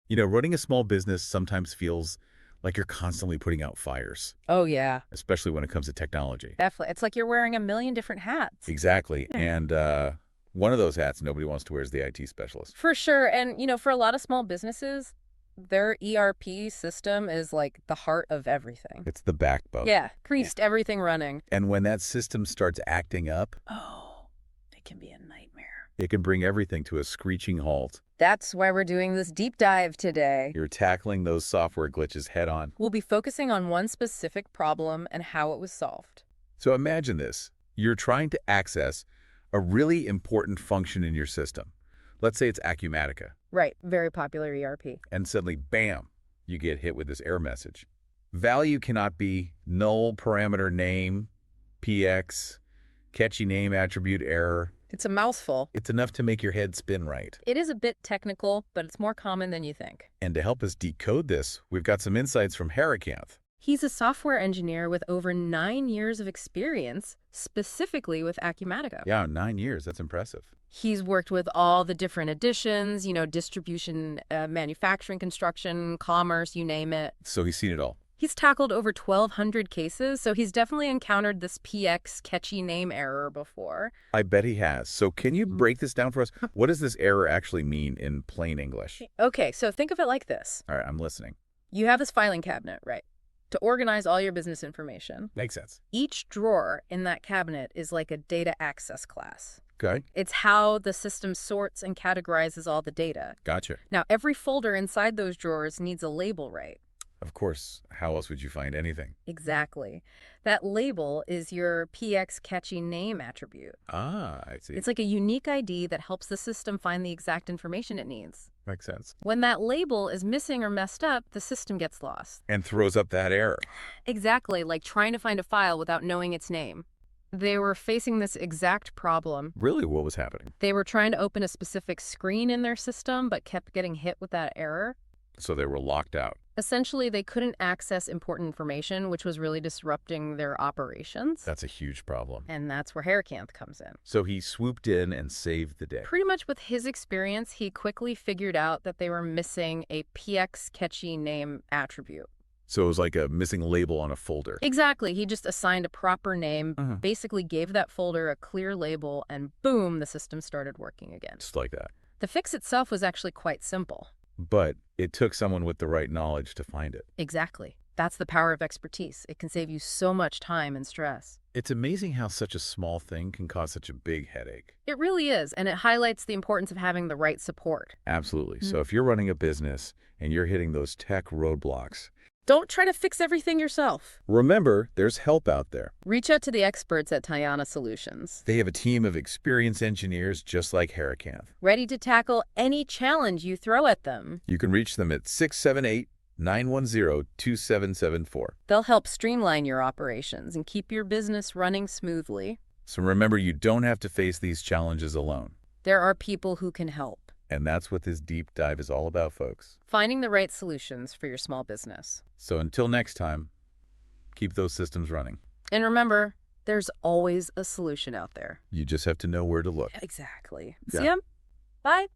Running a small business sometimes feels like you're constantly putting out fires, Oh, yeah, especially when it comes to technology. definitely. It's like you're wearing a million different hats. Exactly. Yeah. And one of those hats nobody wants to wear is the IT specialist. For sure. And, for a lot of small businesses, their ERP system is like the heart of everything. It's the backbone. Yeah, creased everything running. And when that system starts acting up, Oh, it can be a nightmare. it can bring everything to a screeching halt. That's why we're doing this deep dive today. You're tackling those software glitches head on. We'll be focusing on one specific problem and how it was solved. So imagine this. You're trying to access a really important function in your system. Let's say it's Acumatica. Right, very popular ERP. And suddenly, bam, you get hit with this error message. Value cannot be null parameter name, PX, catchy name attribute error. It's a mouthful. It's enough to make your head spin right. It is a bit technical, but it's more common than you think. And to help us decode this, we've got some insights from Harikanth. He's a software engineer with over 9 years of experience, specifically with Acumatica. Yeah, 9 years. That's impressive. He's worked with all the different editions, distribution, manufacturing, construction, commerce, you name it. So he's seen it all. He's tackled over 1,200 cases, so he's definitely encountered this PX catchy name error before. I bet he has. So can you break this down for us? What does this error actually mean in plain English? Okay, so think of it like this. All right, I'm listening. You have this filing cabinet, right, to organize all your business information. Makes sense. Each drawer in that cabinet is like a data access class. Okay. It's how the system sorts and categorizes all the data. Gotcha. Now, every folder inside those drawers needs a label, right? Of course. How else would you find anything? Exactly. That label is your PX catchy name attribute. Ah, I see. It's like a unique ID that helps the system find the exact information it needs. Makes sense. When that label is missing or messed up, the system gets lost. And throws up that error. Exactly, like trying to find a file without knowing its name. They were facing this exact problem. Really? What was happening? They were trying to open a specific screen in their system, but kept getting hit with that error. So they were locked out. Essentially, they couldn't access important information, which was really disrupting their operations. That's a huge problem. And that's where Harikanth comes in. So he swooped in and saved the day. Pretty much with his experience, he quickly figured out that they were missing a PX catchy name attribute. So it was like a missing label on a folder. Exactly. He just assigned a proper name, basically gave that folder a clear label, and boom, the system started working again. Just like that. The fix itself was actually quite simple. But it took someone with the right knowledge to find it. Exactly. That's the power of expertise. It can save you so much time and stress. It's amazing how such a small thing can cause such a big headache. It really is, and it highlights the importance of having the right support. Absolutely. So if you're running a business and you're hitting those tech roadblocks, don't try to fix everything yourself. remember, there's help out there. Reach out to the experts at Tayana Solutions. They have a team of experienced engineers just like Harikanth. Ready to tackle any challenge you throw at them. You can reach them at 678-910-2774. They'll help streamline your operations and keep your business running smoothly. So remember, you don't have to face these challenges alone. There are people who can help. And that's what this deep dive is all about, folks. Finding the right solutions for your small business. So until next time, keep those systems running. And remember, there's always a solution out there. You just have to know where to look. Exactly. Yeah. See ya. Bye.